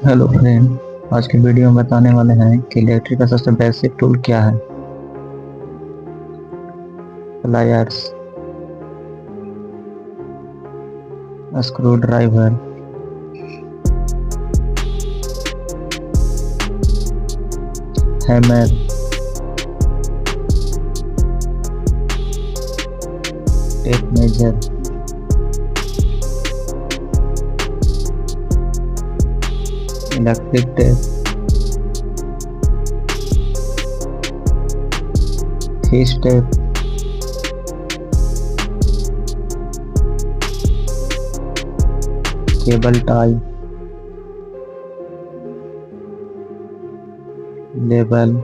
Hello friend. आज की video में बताने वाले हैं कि इलेक्ट्रिक का सबसे बेसिक टूल क्या है। Pliers, screw driver, hammer, tape measure, electric tape, fish tape, cable tie, label,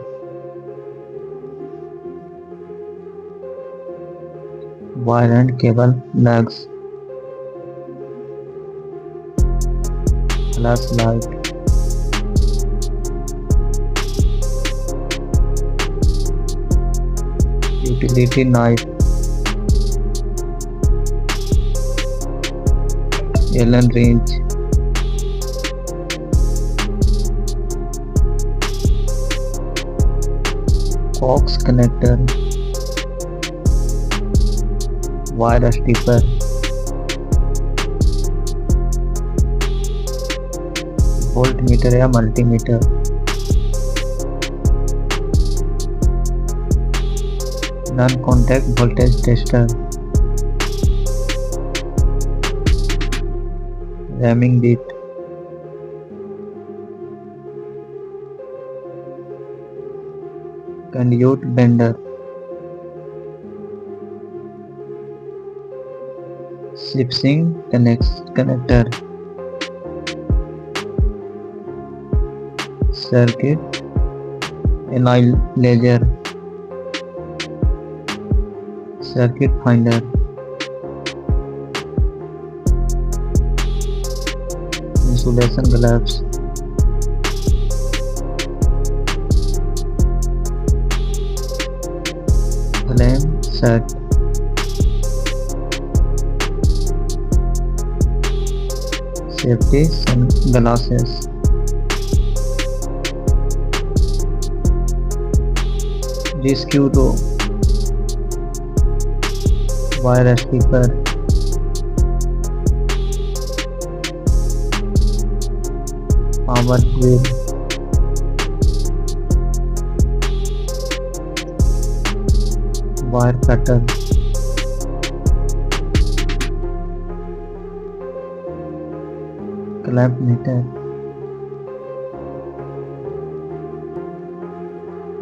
wire and cable lugs, flash light, utility knife, Allen wrench, coax connector, wire stripper, volt meter या multimeter, non contact voltage tester, reaming bit, conduit bender, splicing connector, circuit analyzer, circuit finder, insulation gloves, flame set, safety sunglasses, rescue rope, wire stripper, power drill, wire cutter, clamp meter,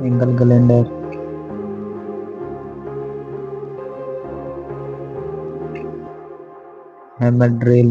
angle grinder, hammer drill,